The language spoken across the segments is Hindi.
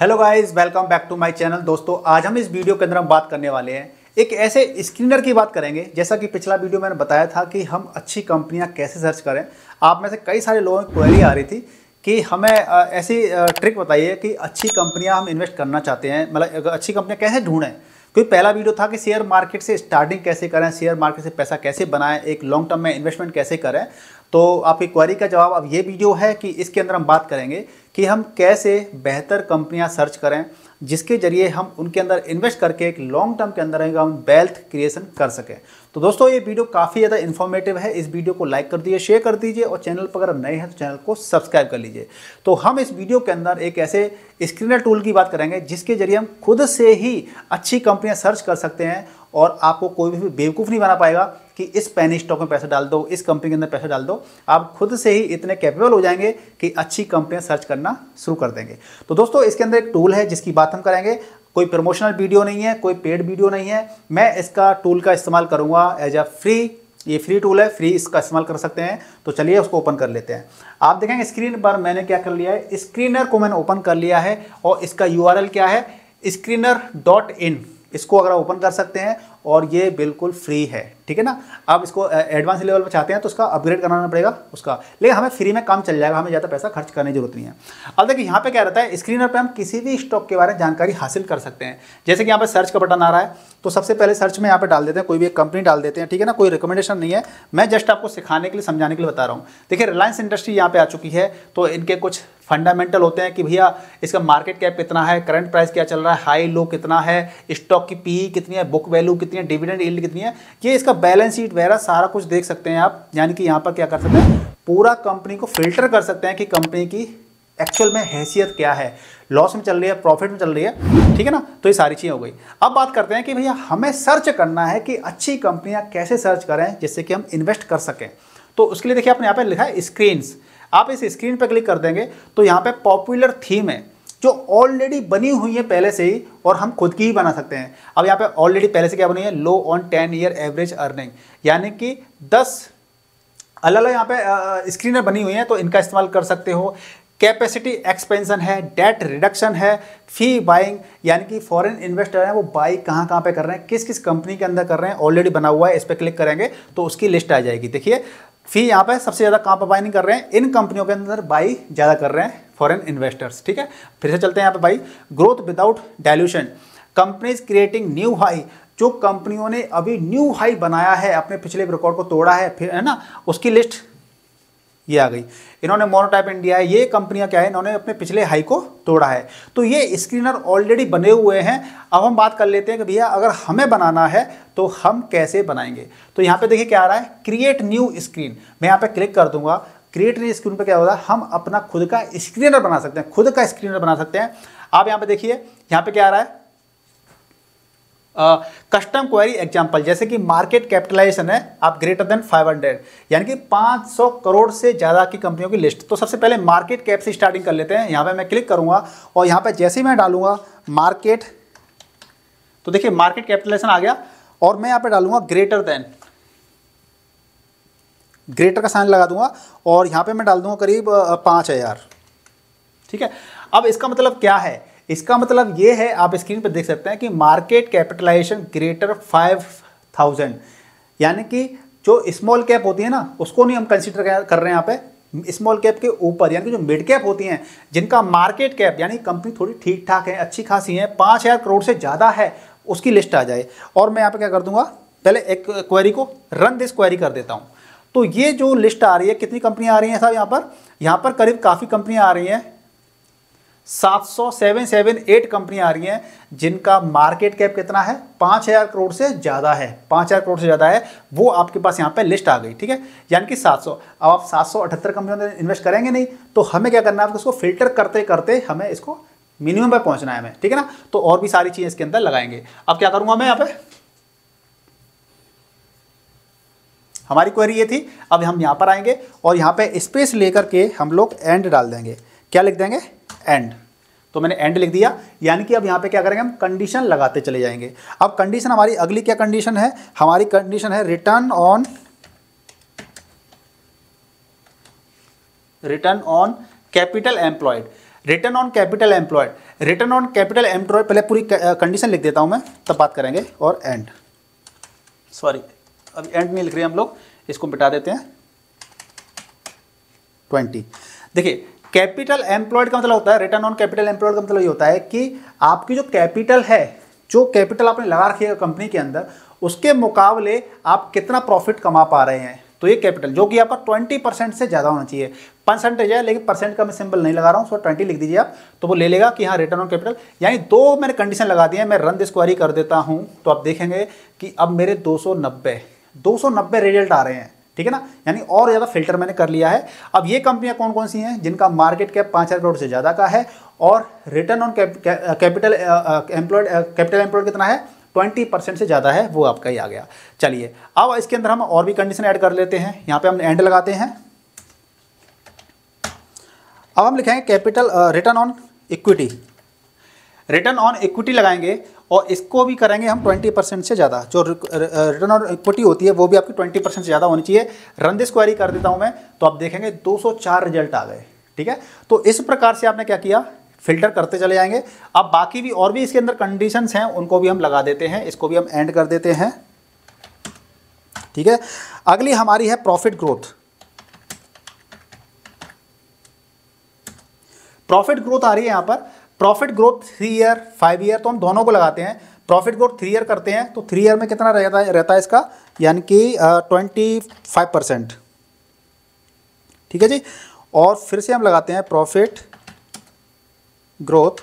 Hello guys, welcome back to my channel. दोस्तों, आज हम इस वीडियो के अंदर हम बात करने वाले हैं एक ऐसे स्क्रीनर की बाक करेंगे। जैसा कि पिछला वीडियो मैंने बताया था कि हम अच्छी कंपनियां कैसे सर्च करें। आप में से कई सारे लोगों की क्वेरी आ रही थी कि हमें ऐसी ट्रिक बताइए कि अच्छी कंपनियां हम इन्वेस्ट करना चाहते हैं, मतलब अच्छी कंपनियां कैसे ढूंढें। क्योंकि पहला वीडियो था कि शेयर मार्केट से स्टार्टिंग कैसे करें, शेयर मार्केट से पैसा कैसे बनाएं, एक लॉन्ग टर्म में इन्वेस्टमेंट कैसे करें। तो आपकी क्वेरी का जवाब अब ये वीडियो है कि इसके अंदर हम बात करेंगे कि हम कैसे बेहतर कंपनियां सर्च करें जिसके जरिए हम उनके अंदर इन्वेस्ट करके एक लॉन्ग टर्म के अंदर हम वेल्थ क्रिएशन कर सकें। तो दोस्तों, ये वीडियो काफ़ी ज़्यादा इन्फॉर्मेटिव है। इस वीडियो को लाइक कर दीजिए, शेयर कर दीजिए और चैनल पर अगर नए हैं तो चैनल को सब्सक्राइब कर लीजिए। तो हम इस वीडियो के अंदर एक ऐसे स्क्रीनर टूल की बात करेंगे जिसके जरिए हम खुद से ही अच्छी कंपनियां सर्च कर सकते हैं और आपको कोई भी बेवकूफ़ नहीं बना पाएगा कि इस पेनी स्टॉक में पैसा डाल दो, इस कंपनी के अंदर पैसा डाल दो। आप खुद से ही इतने कैपेबल हो जाएंगे कि अच्छी कंपनियां सर्च करना शुरू कर देंगे। तो दोस्तों, इसके अंदर एक टूल है जिसकी बात हम करेंगे। कोई प्रमोशनल वीडियो नहीं है, कोई पेड वीडियो नहीं है। मैं इसका टूल का इस्तेमाल करूंगा एज अ फ्री। ये फ्री टूल है, फ्री इसका इस्तेमाल कर सकते हैं। तो चलिए उसको ओपन कर लेते हैं। आप देखेंगे स्क्रीन पर मैंने क्या कर लिया है, स्क्रीनर को मैंने ओपन कर लिया है और इसका यूआरएल क्या है, screener.in। इसको अगर आप ओपन कर सकते हैं और ये बिल्कुल फ्री है, ठीक है ना। आप इसको एडवांस लेवल पर चाहते हैं तो उसका अपग्रेड कराना पड़ेगा उसका, लेकिन हमें फ्री में काम चल जाएगा, हमें ज़्यादा पैसा खर्च करने की जरूरत नहीं है। अब देखिए यहाँ पे क्या रहता है, स्क्रीनर पे हम किसी भी स्टॉक के बारे में जानकारी हासिल कर सकते हैं। जैसे कि यहाँ पे सर्च का बटन आ रहा है, तो सबसे पहले सर्च में यहाँ पे डाल देते हैं, कोई भी एक कंपनी डाल देते हैं, ठीक है ना। कोई रिकमेंडेशन नहीं है, मैं जस्ट आपको सिखाने के लिए, समझाने के लिए बता रहा हूँ। देखिए रिलायंस इंडस्ट्री यहाँ पे आ चुकी है, तो इनके कुछ फंडामेंटल होते हैं कि भैया इसका मार्केट कैप कितना है, करंट प्राइस क्या चल रहा है, हाई लो कितना है, स्टॉक की पीई कितनी है, बुक वैल्यू कितनी है, डिविडेंड यील्ड कितनी है, ये इसका बैलेंस शीट वगैरह सारा कुछ देख सकते हैं आप। यानी कि यहाँ पर क्या कर सकते हैं, पूरा कंपनी को फिल्टर कर सकते हैं कि कंपनी की एक्चुअल में हैसियत क्या है, लॉस में चल रही है, प्रॉफिट में चल रही है, ठीक है ना। तो ये सारी चीज़ें हो गई। अब बात करते हैं कि भैया हमें सर्च करना है कि अच्छी कंपनियां कैसे सर्च करें जिससे कि हम इन्वेस्ट कर सकें। तो उसके लिए देखिए आपने यहाँ पे लिखा है स्क्रीन्स। आप इस स्क्रीन पर क्लिक कर देंगे तो यहाँ पे पॉपुलर थीम है जो ऑलरेडी बनी हुई है पहले से ही, और हम खुद की ही बना सकते हैं। अब यहाँ पे ऑलरेडी पहले से क्या बनी है, लो ऑन 10 ईयर एवरेज अर्निंग, यानी कि 10 अलग अलग यहाँ पे स्क्रीनर बनी हुई है, तो इनका इस्तेमाल कर सकते हो। कैपेसिटी एक्सपेंशन है, डेट रिडक्शन है, फी बाइंग, यानी कि फॉरेन इन्वेस्टर हैं वो बाई कहाँ कहाँ पे कर रहे हैं, किस किस कंपनी के अंदर कर रहे हैं, ऑलरेडी बना हुआ है। इस पर क्लिक करेंगे तो उसकी लिस्ट आ जाएगी। देखिए फी यहाँ पे सबसे ज़्यादा कहाँ पर बाई नहीं कर रहे हैं, इन कंपनियों के अंदर बाई ज़्यादा कर रहे हैं फॉरेन इन्वेस्टर्स, ठीक है। फिर से चलते हैं यहाँ पे by, growth without dilution, companies creating new high, जो कंपनियों ने अभी न्यू हाई बनाया है, अपने पिछले रिकॉर्ड को तोड़ा है, फिर है ना, उसकी लिस्ट ये आ गई। इन्होंने मोनोटाइप इंडिया है, ये कंपनियां क्या है, इन्होंने अपने पिछले हाई को तोड़ा है। तो ये स्क्रीनर ऑलरेडी बने हुए हैं। अब हम बात कर लेते हैं कि भैया अगर हमें बनाना है तो हम कैसे बनाएंगे। तो यहाँ पे देखिए क्या आ रहा है, क्रिएट न्यू स्क्रीन। मैं यहाँ पे क्लिक कर दूंगा। क्रिएट न्यू स्क्रीन पे क्या होगा, हम अपना खुद का स्क्रीनर बना सकते हैं, खुद का स्क्रीनर बना सकते हैं। आप यहाँ पे देखिए, यहाँ पे क्या आ रहा है, कस्टम क्वेरी एग्जाम्पल, जैसे कि मार्केट कैपिटलाइजेशन है आप ग्रेटर देन 500, यानी कि 500 करोड़ से ज़्यादा की कंपनियों की लिस्ट। तो सबसे पहले मार्केट कैप से स्टार्टिंग कर लेते हैं। यहाँ पे मैं क्लिक करूंगा और यहाँ पे जैसे ही मैं डालूंगा मार्केट, तो देखिए मार्केट कैपिटलाइजेशन आ गया और मैं यहाँ पे डालूंगा ग्रेटर देन, ग्रेटर का साइन लगा दूंगा और यहाँ पे मैं डाल दूंगा करीब 5000, ठीक है। अब इसका मतलब क्या है, इसका मतलब ये है, आप स्क्रीन पर देख सकते हैं कि मार्केट कैपिटलाइजेशन ग्रेटर 5000, यानी कि जो स्मॉल कैप होती है ना उसको नहीं हम कंसीडर कर रहे हैं यहाँ पे। स्मॉल कैप के ऊपर यानी कि जो मिड कैप होती हैं, जिनका मार्केट कैप यानी कंपनी थोड़ी ठीक ठाक है, अच्छी खासी है, 5000 करोड़ से ज़्यादा है, उसकी लिस्ट आ जाए। और मैं यहाँ पे क्या कर दूंगा, पहले एक क्वेरी को रन दिस क्वेरी कर देता हूँ। तो ये जो लिस्ट आ रही है, कितनी कंपनियाँ आ रही हैं साहब, यहाँ पर करीब काफ़ी कंपनियाँ आ रही हैं, 778 कंपनियां आ रही हैं जिनका मार्केट कैप कितना है, 5000 करोड़ से ज़्यादा है, 5000 करोड़ से ज़्यादा है, वो आपके पास यहाँ पे लिस्ट आ गई, ठीक है। यानी कि 700। अब आप 778 कंपनियों में इन्वेस्ट करेंगे नहीं, तो हमें क्या करना है, उसको फिल्टर करते करते हमें इसको मिनिमम पे पहुंचना है हमें, ठीक है ना। तो और भी सारी चीज़ें इसके अंदर लगाएंगे। अब क्या करूँगा मैं, यहाँ पे हमारी क्वेरी ये थी। अब हम यहाँ पर आएंगे और यहाँ पे स्पेस लेकर के हम लोग एंड डाल देंगे। क्या लिख देंगे, एंड। तो मैंने एंड लिख दिया, यानी कि अब यहाँ पे क्या करेंगे, हम कंडीशन लगाते चले जाएंगे। अब कंडीशन हमारी अगली क्या कंडीशन है, हमारी कंडीशन है return on capital employed. Return on capital employed, return on capital employed, पहले पूरी कंडीशन लिख देता हूं मैं, तब बात करेंगे। और एंड, सॉरी अभी एंड नहीं लिख रहे हम लोग, इसको मिटा देते हैं 20। देखिए कैपिटल एम्प्लॉयड का मतलब होता है, रिटर्न ऑन कैपिटल एम्प्लॉयड का मतलब ये होता है कि आपकी जो कैपिटल है, जो कैपिटल आपने लगा रखी है कंपनी के अंदर, उसके मुकाबले आप कितना प्रॉफिट कमा पा रहे हैं। तो ये कैपिटल जो कि आपका 20% से ज़्यादा होना चाहिए। परसेंटेज है लेकिन परसेंट का मैं सिंबल नहीं लगा रहा हूँ, सो 20 लिख दीजिए आप, तो वो ले लेगा कि हाँ रिटर्न ऑन कैपिटल। यानी दो मैंने कंडीशन लगा दी है। मैं रन दिस क्वेरी कर देता हूँ तो आप देखेंगे कि अब मेरे 290 रिजल्ट आ रहे हैं, ठीक है ना। यानी और ज़्यादा फिल्टर मैंने कर लिया है। अब ये कंपनियां कौन कौन सी हैं जिनका मार्केट कैप 5,000 करोड़ से ज़्यादा का है और रिटर्न ऑन कैपिटल एम्प्लॉयड कितना है, 20% से ज़्यादा है, वो आपका ही आ गया। चलिए अब इसके अंदर हम और भी कंडीशन ऐड कर लेते हैं। यहाँ पे हम एंड लगाते हैं। अब हम लिखेंगे capital return on equity, return on equity लगाएंगे और इसको भी करेंगे हम 20% से ज़्यादा। जो रिटर्न ऑन इक्विटी होती है वो भी आपकी 20% से ज़्यादा होनी चाहिए। रन दिस क्वेरी कर देता हूँ मैं, तो आप देखेंगे 204 रिजल्ट आ गए, ठीक है। तो इस प्रकार से आपने क्या किया, फिल्टर करते चले जाएंगे। अब बाकी भी और भी इसके अंदर कंडीशंस हैं, उनको भी हम लगा देते हैं। इसको भी हम एंड कर देते हैं, ठीक है। अगली हमारी है प्रॉफिट ग्रोथ। प्रॉफिट ग्रोथ आ रही है यहाँ पर। प्रॉफिट ग्रोथ 3 ईयर 5 ईयर, तो हम दोनों को लगाते हैं। प्रॉफिट ग्रोथ 3 ईयर करते हैं तो 3 ईयर में कितना रहता है इसका, यानी कि 25%, ठीक है जी। और फिर से हम लगाते हैं प्रॉफिट ग्रोथ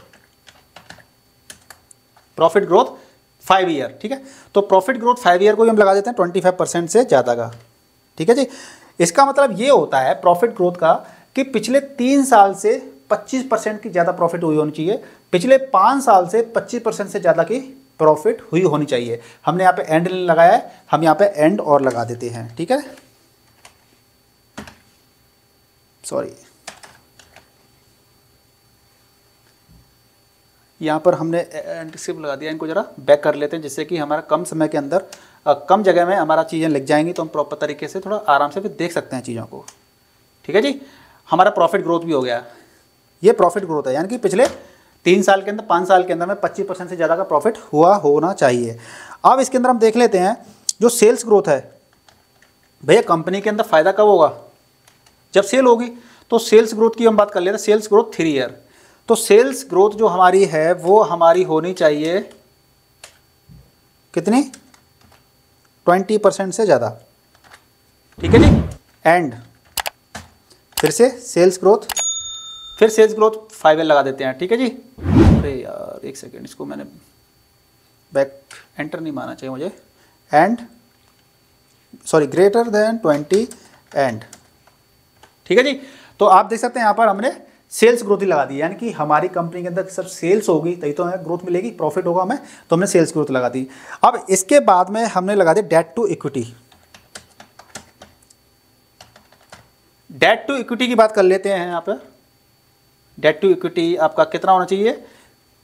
5 ईयर, ठीक है। तो प्रॉफिट ग्रोथ 5 ईयर को भी हम लगा देते हैं 25% से ज़्यादा का, ठीक है जी। इसका मतलब ये होता है प्रॉफिट ग्रोथ का कि पिछले 3 साल से 25% की ज़्यादा प्रॉफिट हुई होनी चाहिए, पिछले 5 साल से 25% से ज़्यादा की प्रॉफिट हुई होनी चाहिए। हमने यहाँ पे एंड लगाया है, हम यहाँ पे एंड और लगा देते हैं, ठीक है। सॉरी, यहाँ पर हमने एंड सिर्फ लगा दिया। इनको ज़रा बैक कर लेते हैं जिससे कि हमारा कम समय के अंदर कम जगह में हमारा चीज़ें लिख जाएंगी, तो हम प्रॉपर तरीके से थोड़ा आराम से भी देख सकते हैं चीज़ों को, ठीक है जी। हमारा प्रॉफिट ग्रोथ भी हो गया। ये प्रॉफिट ग्रोथ है, यानी कि पिछले 3 साल के अंदर 5 साल के अंदर में 25% से ज़्यादा का प्रॉफिट हुआ होना चाहिए। अब इसके अंदर हम देख लेते हैं जो सेल्स ग्रोथ है। भैया कंपनी के अंदर फ़ायदा कब होगा, जब सेल होगी। तो सेल्स ग्रोथ की हम बात कर लेते हैं। सेल्स ग्रोथ 3 ईयर, तो सेल्स ग्रोथ जो हमारी है वो हमारी होनी चाहिए कितनी, 20% से ज़्यादा, ठीक है जी। एंड फिर से सेल्स ग्रोथ, फिर सेल्स ग्रोथ 5 ईयर लगा देते हैं, ठीक है जी। अरे यार एक सेकेंड, इसको मैंने बैक एंटर नहीं मारना चाहिए मुझे। And sorry greater than 20 and, ठीक है जी। तो आप देख सकते हैं यहाँ पर हमने सेल्स ग्रोथ ही लगा दी, यानी कि हमारी कंपनी के अंदर सब सेल्स होगी तभी तो हमें ग्रोथ मिलेगी, प्रॉफिट होगा हमें, तो हमने सेल्स ग्रोथ लगा दी। अब इसके बाद में हमने लगा दी debt to equity. Debt to equity की बात कर लेते हैं। यहाँ पर डेट टू इक्विटी आपका कितना होना चाहिए,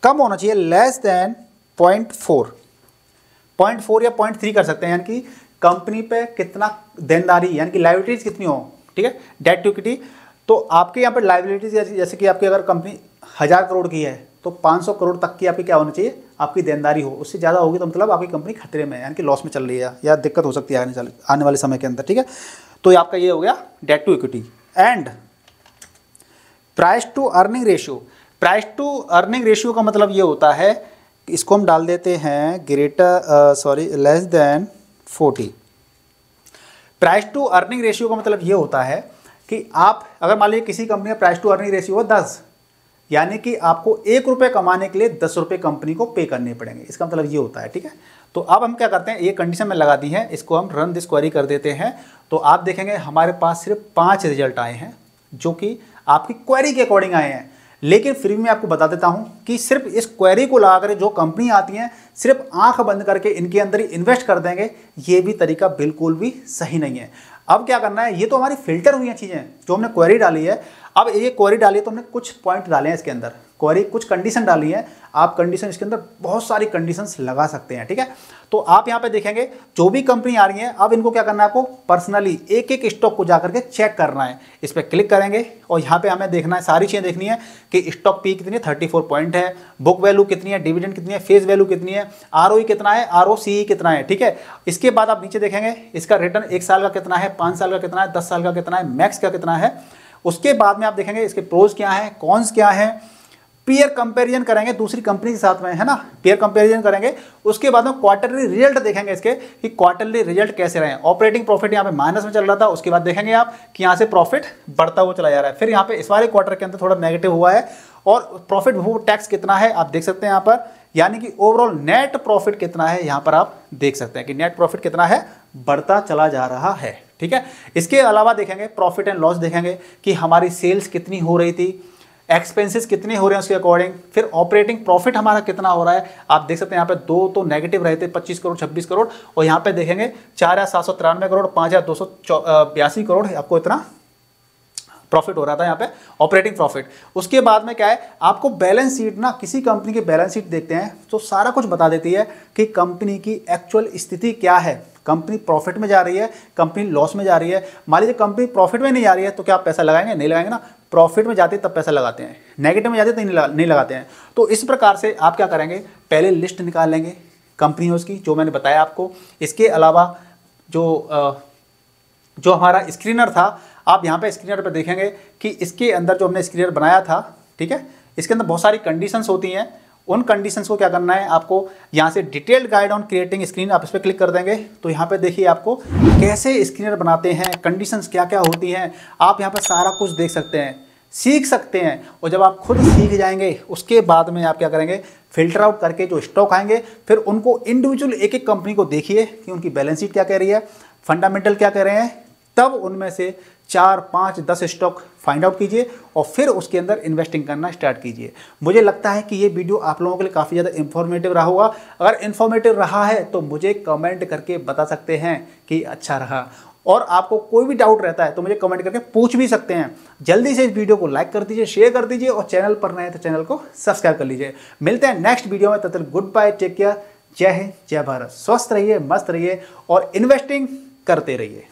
कम होना चाहिए, लेस देन 0.4 या 0.3 कर सकते हैं, यानी कि कंपनी पे कितना देनदारी यानी कि लायबिलिटीज कितनी हो, ठीक है। डेट टू इक्विटी, तो आपके यहाँ पर लायबिलिटीज जैसे कि आपकी अगर कंपनी 1000 करोड़ की है तो 500 करोड़ तक की आपकी क्या होनी चाहिए, आपकी देनदारी हो। उससे ज़्यादा होगी तो मतलब आपकी कंपनी खतरे में है, यानी कि लॉस में चल रही है या दिक्कत हो सकती है आने वाले समय के अंदर, ठीक है। तो ये आपका ये हो गया debt to equity. And price to earning ratio, price to earning ratio का मतलब ये होता है, इसको हम डाल देते हैं less than 40। Price to earning ratio का मतलब ये होता है कि आप अगर मान लीजिए किसी कंपनी का प्राइस टू अर्निंग रेशियो है 10, यानी कि आपको 1 रुपये कमाने के लिए 10 रुपये कंपनी को पे करने पड़ेंगे, इसका मतलब ये होता है, ठीक है। तो अब हम क्या करते हैं, ये कंडीशन में लगा दी है, इसको हम रन दिस क्वेरी कर देते हैं। तो आप देखेंगे हमारे पास सिर्फ 5 रिजल्ट आए हैं जो कि आपकी क्वेरी के अकॉर्डिंग आए हैं। लेकिन फिर भी मैं आपको बता देता हूं कि सिर्फ इस क्वेरी को लगाकर जो कंपनी आती हैं सिर्फ आंख बंद करके इनके अंदर ही इन्वेस्ट कर देंगे, ये भी तरीका बिल्कुल भी सही नहीं है। अब क्या करना है, ये तो हमारी फिल्टर हुई हैं चीज़ें जो हमने क्वेरी डाली है। अब ये क्वेरी डाली है तो हमने कुछ पॉइंट डाले हैं इसके अंदर, क्वेरी कुछ कंडीशन डाली है, आप कंडीशन इसके अंदर बहुत सारी कंडीशंस लगा सकते हैं, ठीक है। तो आप यहाँ पे देखेंगे जो भी कंपनी आ रही है, अब इनको क्या करना है, आपको पर्सनली एक एक स्टॉक को जाकर के चेक करना है। इस पर क्लिक करेंगे और यहाँ पे हमें देखना है, सारी चीज़ें देखनी है कि स्टॉक पी कितनी है, 34 पॉइंट है, बुक वैल्यू कितनी है, डिविडेंड कितनी है, फेस वैल्यू कितनी है, ROE कितना है, ROCE कितना है, ठीक है। इसके बाद आप नीचे देखेंगे इसका रिटर्न 1 साल का कितना है, 5 साल का कितना है, 10 साल का कितना है, मैक्स का कितना है। उसके बाद में आप देखेंगे इसके प्रोज क्या है, कॉन्स क्या है, पीयर कंपैरिजन करेंगे दूसरी कंपनी के साथ में, है ना, पीयर कंपैरिजन करेंगे। उसके बाद में क्वार्टरली रिजल्ट देखेंगे इसके कि क्वार्टरली रिजल्ट कैसे रहे। ऑपरेटिंग प्रॉफिट यहाँ पे माइनस में चल रहा था, उसके बाद देखेंगे आप कि यहाँ से प्रॉफिट बढ़ता हुआ चला जा रहा है। फिर यहाँ पे इस वाले क्वार्टर के अंदर थोड़ा नेगेटिव हुआ है और प्रॉफिट बिफोर टैक्स कितना है आप देख सकते हैं यहाँ पर, यानी कि ओवरऑल नेट प्रॉफिट कितना है यहाँ पर आप देख सकते हैं कि नेट प्रॉफिट कितना है, बढ़ता चला जा रहा है, ठीक है। इसके अलावा देखेंगे प्रॉफिट एंड लॉस देखेंगे कि हमारी सेल्स कितनी हो रही थी, एक्सपेंसेस कितने हो रहे हैं उसके अकॉर्डिंग, फिर ऑपरेटिंग प्रॉफिट हमारा कितना हो रहा है। आप देख सकते हैं यहाँ पे दो तो नेगेटिव रहे थे, 25 करोड़ 26 करोड़, और यहाँ पे देखेंगे 4,793 करोड़ 5,282 करोड़ आपको इतना प्रॉफिट हो रहा था यहाँ पे ऑपरेटिंग प्रॉफिट। उसके बाद में क्या है, आपको बैलेंस शीट ना, किसी कंपनी की बैलेंस शीट देखते हैं तो सारा कुछ बता देती है कि कंपनी की एक्चुअल स्थिति क्या है, कंपनी प्रॉफिट में जा रही है, कंपनी लॉस में जा रही है। मान लीजिए कंपनी प्रॉफिट में नहीं जा रही है तो क्या आप पैसा लगाएंगे, नहीं लगाएंगे ना। प्रॉफिट में जाती है तब पैसा लगाते हैं, नेगेटिव में जाती है तो नहीं लगाते हैं। तो इस प्रकार से आप क्या करेंगे, पहले लिस्ट निकाल लेंगे कंपनियों की जो मैंने बताया आपको। इसके अलावा जो हमारा स्क्रीनर था, आप यहाँ पे स्क्रीनर पे देखेंगे कि इसके अंदर जो हमने स्क्रीनर बनाया था, ठीक है, इसके अंदर बहुत सारी कंडीशंस होती हैं। उन कंडीशंस को क्या करना है, आपको यहाँ से detailed guide on creating screen, आप इस पर क्लिक कर देंगे तो यहाँ पे देखिए आपको कैसे स्क्रीनर बनाते हैं, कंडीशंस क्या क्या होती हैं, आप यहाँ पे सारा कुछ देख सकते हैं, सीख सकते हैं। और जब आप खुद सीख जाएंगे उसके बाद में आप क्या करेंगे, फिल्टर आउट करके जो स्टॉक आएंगे फिर उनको इंडिविजुअल एक एक कंपनी को देखिए कि उनकी बैलेंस शीट क्या कह रही है, फंडामेंटल क्या कह रहे हैं, तब उनमें से 4, 5, 10 स्टॉक फाइंड आउट कीजिए और फिर उसके अंदर इन्वेस्टिंग करना स्टार्ट कीजिए। मुझे लगता है कि ये वीडियो आप लोगों के लिए काफ़ी ज़्यादा इन्फॉर्मेटिव रहा होगा। अगर इन्फॉर्मेटिव रहा है तो मुझे कमेंट करके बता सकते हैं कि अच्छा रहा, और आपको कोई भी डाउट रहता है तो मुझे कमेंट करके पूछ भी सकते हैं। जल्दी से इस वीडियो को लाइक कर दीजिए, शेयर कर दीजिए, और चैनल पर नए तो चैनल को सब्सक्राइब कर लीजिए। मिलते हैं नेक्स्ट वीडियो में, तब तक गुड बाय, टेक केयर, जय हिंद, जय भारत। स्वस्थ रहिए, मस्त रहिए और इन्वेस्टिंग करते रहिए।